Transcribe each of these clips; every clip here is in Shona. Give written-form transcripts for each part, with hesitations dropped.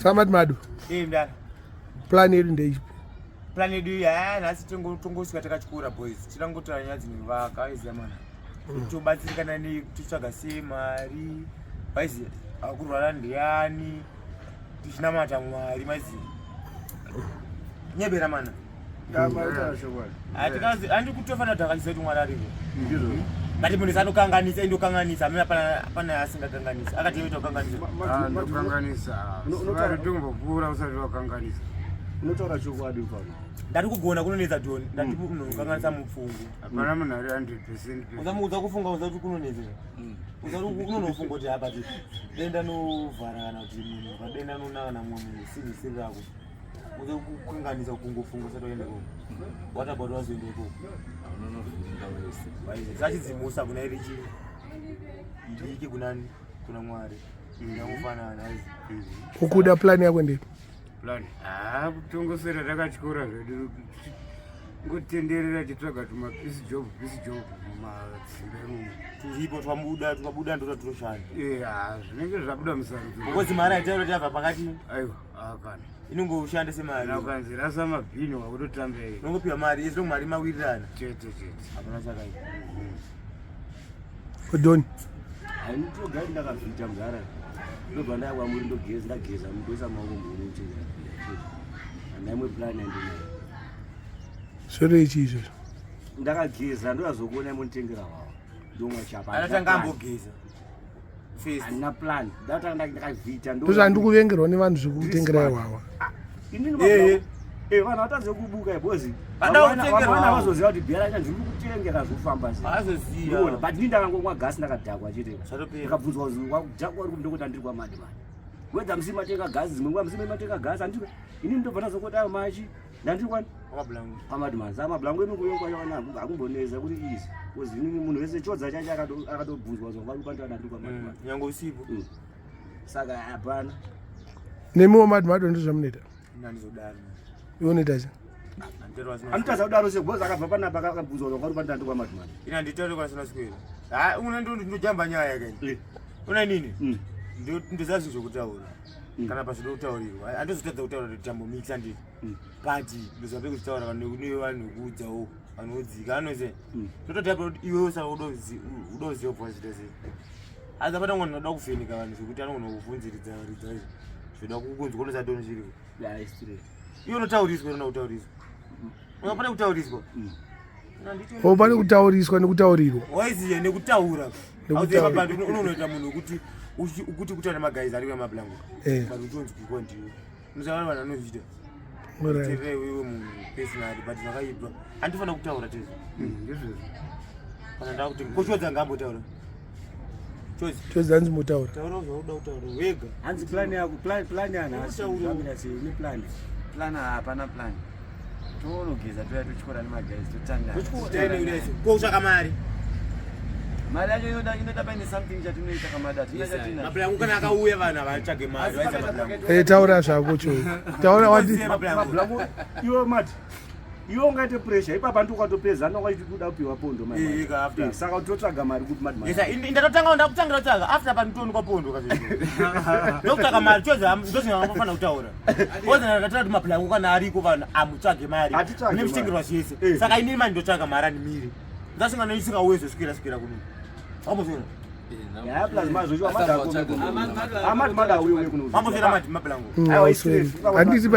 Samad Mado. Mdana. Plan yedu ndeipi? Plan yedu ya nasi tongosvika takachikura boys. Tinangotara nyaya dzinovaka aiziya mana. Tobatsirikana nekutsvaga sei mari. Aiziya akurwara ndiani. Tichinamata Mwari maiziya. Nyebera mana. Andi kutofanira takachisa kuti Mwari ariko. Mati munhu sanokanganisa indokanganisa amene pana asingakanganisa akati yoita kukanganisa ndokanganisa vari tombopfuura usati wakanganisa unotaura chokwadi pano ndati kugona kunonetsa John ndati kunokanganisa mupfungu hapana munhu ari 100%. uzamuudza kufunga uzati kunonetsa uzati kunonofunga kuti apa ti denda novhara kana kuti munhu padenda nonakana mumwe munhu sinisiri rako uza kukanganisa kungofunga usati waenda koko watabata wazoenda ikoko zachidzimusa kuna iri chii ndiki kunani kuna Mwari ndakufanana Kuda plan yako ndipo plan kutongosera takachikora zvedu ngotenderera titsvaga tumapisi job mumadzimbe turipo twabuda ndo tatoshanda zvinenge zvabuda musarudzo ngozi mari aitairo tabva pakati aiwa kana inongoshanda semari ukanzi rasa mabhini wakutotambei unongopiwa mari izvo mari mawirirana chete hapana chakaita Odoni ainitogari ndakabvita mugara ndobva ndayakwa muri ndageza mutoisa maoko mburi ucheza andaimwe plan yandinayo sore ichi izvo ndakageza ndoyazokuona imonitengera wawa ndomwa chapa anatanga ambogeza andina plan ndatanga ndakabvita ndozvo handikuvengerwa nevanhu zvekutengera wawa vanhu vatadze kubuka bozi vana vazoziva kuti bhera ina ndiri kutengera zvofamba azoziva but ini ndakangomwa gasi ndakadhakwa chete ndakabvunzwa kuzi wakudhakwa uri kumndokoti andiri kwamadi mani wedza musi matenga gasi dzimwe nguva musi matenga gasi andiri ini ndobva ndazokoti ayo machi ndandiri kwani amadi mani saa Mablango enunguyokwayana akumboneza kuti izi kozi ini munhu wese Chodza chacho akatobvunzwa zovarukwandira ndandiri kwamadi mani nyange usipo saka hapana nemiwo Mado Mado ndozvamunoita ndandizodaro ionoita se anotadza kudaro sebhozi akabva panapa akabvunzwa zvakwari pandandiri kwamadi mani ina nditaure kwasina sikwera una ndojamba nyaya kani una nini ndozazi zvokutaura kana pazvino kutaurirwa andizotadza kutaura kuti tambomixa nditi but ndozape kutaura kane vanhu kuudzawo vanodzika anoze tototapa kuti iwe usa udoziva pwazvita sei asi apata mwana unoda kuvhenika vanhu zvekuti anogona kuvhunziridza izvo zvoda kukunzwa konosatoni zviriwo iwe unotauriswa unona kutauriswa unapane kutauriswa pane kutauriswa nekutaurirwa waiziya nekutaura auzepabantu unonoita munhu kuti kutaura nemagaizi ari kuMablango but utonzi kukwa ndiwe unosava vanhu anozvita terewe iwe munhu personally but zvakaitwa andifanira kutaura tezvo kana ndakuti kochodza ngambotaura Chodza hanzi mutaura taura zvauda kutaura wega hanzi plan yako plan yanhasi ne plan hapana plan toonogeza toya tochikora nemagaizi totanga kotsvaka mari mari yacho inoda paine something chatinoita kamadati Mablango kana akauya vanhu havatsvage mari vaisa Mablango taura zvako cho taura wati Mablango iwe mati iwe ungaite pressure ipapa ndokatopezana waiti kuda kupiwa pondo mari saka utotsvaga mari kuti madi mari ndatotanga ndakutangira kutsvaga after panditonwa pondo kazvizvo ndokutsvaga mari Chodza ndozvinangofanira kutaura kozana ndataura kuti Mablango kana ariko vanhu amutsvage mari nemutengerwa zvese saka inini mani ndotsvaga mari animiri ndasingana isingauye zoswikira kuno ambozvona handisi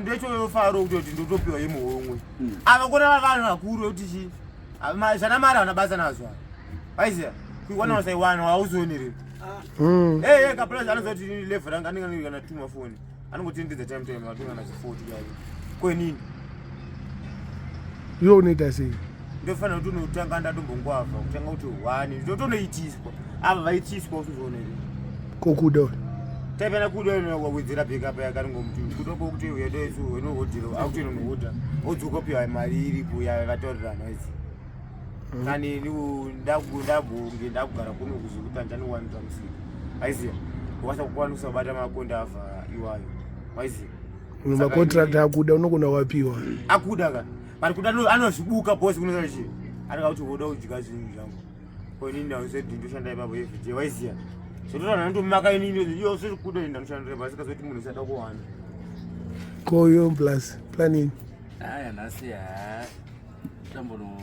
ndechofaro kutoti ndotopiwa yemuhomwe avakona vanhu vakuru vekuti chii zvana mari havana basa nazvo aiziya kuiwanausayiwana hauzioneri kaplas anozoti level ranga anenge kana tuma foni anongotendedza time atongana zi40 yayo kwenini iwe unoita sei ndofanira kuti unotanga ndatombongwavha kutanga kuti 1 ndotonoitiswa ava vaitiswa usizvionere kokuda taipana kuda wedzera backup yakaringomuti kudoko kuti uyedoisu wenohodhiro akuti inonohodha odzoka piwa mari iripo yavakataurirana izi kani ndabonge ndakugara kuno kuzvekuti andanowanira musika aiziya ukasa kukwanisa kubata makonda avha iwayo waiziya macontract akuda unogona wapiwa akuda ka but kuda anozvibuka bosi kunoza chii anenge kuti woda kudya zvinhu zvangu konini nausedi ndoshanda ipapo everyday waiziya Sotona ndo maka inini yo siri kuda ndanoshandira basi kazoti munhu sada kuwana. Ko yo plus planning. Haya nasi ya tambono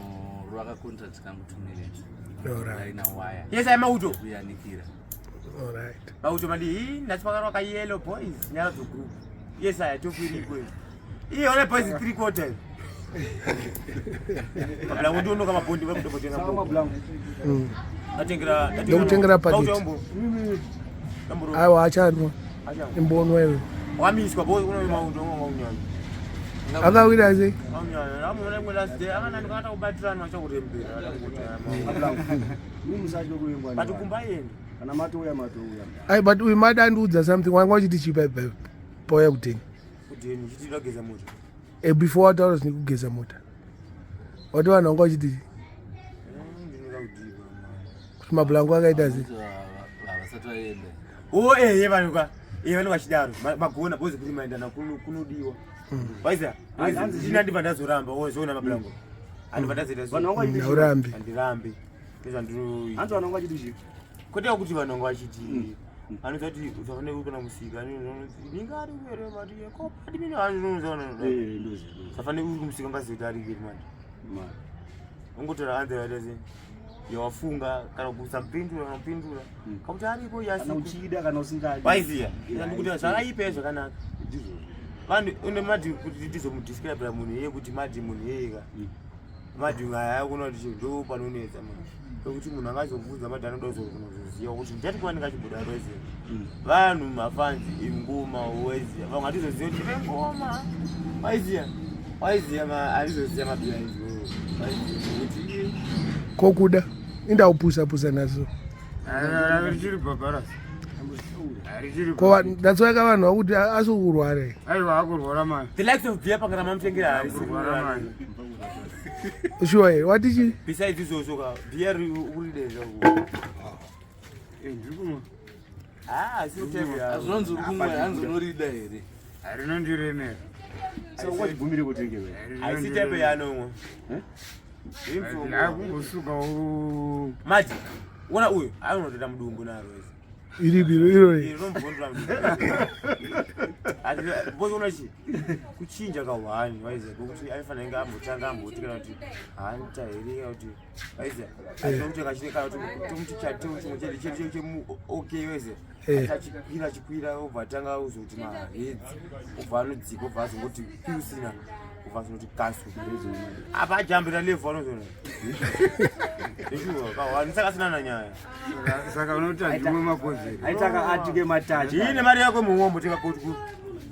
rwaka contract kangu 2 minutes. Alright. Na wire. Yes I mauto. Kuyanikira. Alright. Mauto mali ndachipaka rwaka yellow boys Nyado group. Yes I took it quick. Iyo ole boys 3/4. Mablango ndo kama bondi wewe kutoka Kana Mablango. Ndokutengera paditi. Aiwa achanwa. Imbono wewe. Wamiswa boy uno mauto ngaunyana. Akawira sei? Ngaunyana. Amuna ngwela side akana ndikata kubatirana achakurembera kuti Mablango. Musacho kuimbwa. batukumba yenda. Kana matoya. Ai but we mad anduudza something wanga chiti chipa poya kutenga. Kudeni chitira geza moto. Before wataura zvine kugeza mota. Wati vanhu vanga vachiti kuti Mablango akaita sei? Havasati vaenda. Oh vanhu vachidaro magona bozi kuti maendana kunodiwa. Waiza ndinandibva ndazoramba wozoona Mablango. Andibva ndazoita Vanhu vanga chiti urambi. andirambe. Ndizvo Hanzi vanhu vanga chiti chi. kwete kuti vanhu vanga vachiti anoita kuti usafanira kana musika ningari kuere mari yako padi mine vanozona Ndozi. safanira uri kumusika ngazita ari kiri manje ungotora anze vatese yawafunga kana kusamupindura unopindura kakuti aripo Kana yasi uchida kana usingadi. waiziya ndikuti zvakaipa zvakanaka vanhu une madhi kuti tizomudescribera munhu yeye kuti madhi munhu yeyeka madhi ngaya kuona kuti ndo panonetsa kuti munhu angazobvunza madhi anoda kuzoziva kuti ndati kuva ndingachibuda roziva vanhu mafanzi ingoma Hwezha vamwe hatizoziva kuti vengoma waiziya hatizoziva mabhira izvo kuti Kokuda indaupusa naso. Richiri bhabarasi. Ko that's why vanhu vakuti asikurwara. Aiwa akurwara mani. the likes of beer pakana mamutengera harisi Kurwara mani. Sure what is besides izvozvo ka beer uride Ndikumwa. sirutevera Azvinonzi uri kumwe hanzi unorida here. Harinondiremera. Saka wachibvumire kutengewe. haisi tepe yanomwa Hakungosuka mati ona uyu anotoita mudumbu naro iribiro iro. inombondura mboona chi kuchinja kahwani waiza kokuti aifanira inge ambotanga amboti kana kuti hanta here kana kuti waiza aitomuti akachidekana kuti tomuti chateu chimwe chete chemu okay waiza achikwira obva atanga uzoti mahedzi obva anodzika obva azongoti piusina obva azongoti kasu apa ajambira levhu anozona kahwani saka asina nanyaya saka unoti handimwe makozeri. Aitaka atike matachi. ine mari yako muhombo tikakoti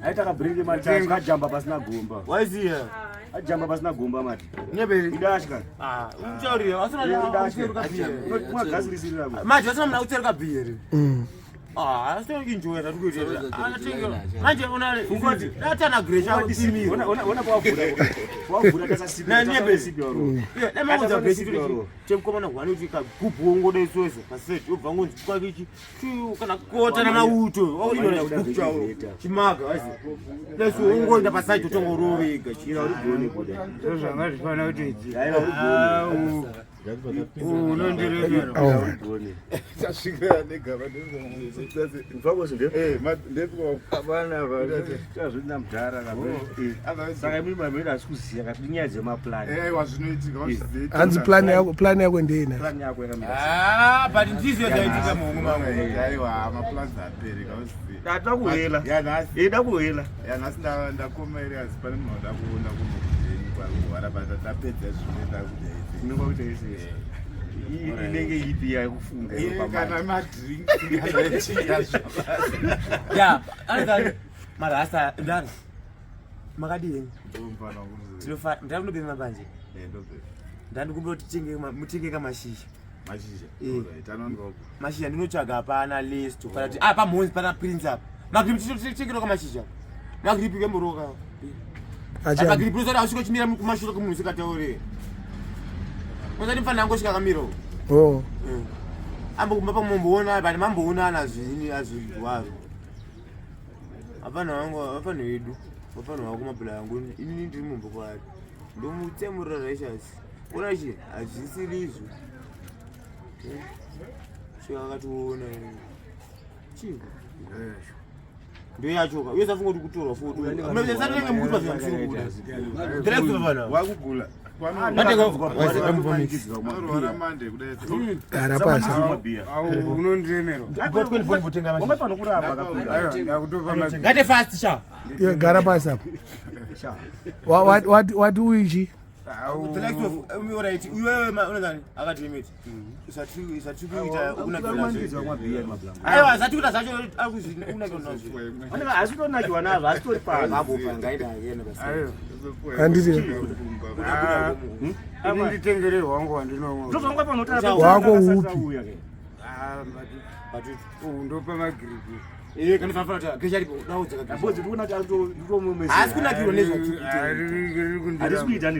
Aitaka bringe matachi ajamba pasina gomba. waiziya Ajamba pasina gomba mati. nyeberi Idashka. umuchaurire wasina Mwa gasi risirira. manje vasina muna kutsereka bhiri asitoinjoya tatikuita manje unale ungoti datana gresha timiro Ona pawavura. Pawavura tasa sipi. Nanyebe. Sipi waro. nemaudza bhesi temukomana gwani kuti kagubhu wongoda isoso paseti obva ngonzi kwakichi kana kota namauto chimaga waizi leso ungoenda pasaiti utongorovega chira uri gone kuda Zvanga zvifana kuti ichi. Aiwa ugone. Unondiremera. Tasvika negava Mufakose ndefu. ndepwa Abana vazvi. Chazvina mudhara kabva. Saka mimi mamira asikuziya kuti inyaya dzemaplani. ewa zvinoitika wazviziita Hanzi plan yako ndeyina. Plan yako yakamira. but ndiziyo dzaitika muhungu mangu aiwa maplans aperi kawazviziita Data kuhela. yanhasi Ida kuhela. yanhasi ndakoma iri asi pane munhu wada kuona kumugeni kwakuhwara bata tapedza zvinoenda kudaii Ningwa kuti isi. Inenge ipi yakufunga kana madrinks ya anogari marasta ndani makadini ndinobema manje ndandikumboti mutenge kamashizha mashizha ndinotsvaga apana listo kana kuti pamhonzi pana prince apa Magribhi tengero kamashizha Magribhi kemboroka Magribhi usati ausvika chimira kumashure kumunhu sikataure usati mfanira ngosvika kamiro ambogumba pamomboona but mamboonana zvini azvizwaro apana vedu apana wako Mablango inini ndiri mumbo kwari ndomutsemurira rashasi ona chi hazvisiri izvo svika akationa ndio yachoka uye safunga kuti kutorwa foto manje satenge mukutwa zvamsuru direct bana wakugula gara pasi ngate fast sha gara pasi apo wati uichi right uyewe unongani akati imiti isati kuita aiwa zati kuita zacho asitonakiwa nazvo asitori handiti nditengererwa wangu wandinowako upi ndopa Magribhi kana fafata kesharipo daudza bozi tikuona kuti asi kunakirwa nezvati ari kuita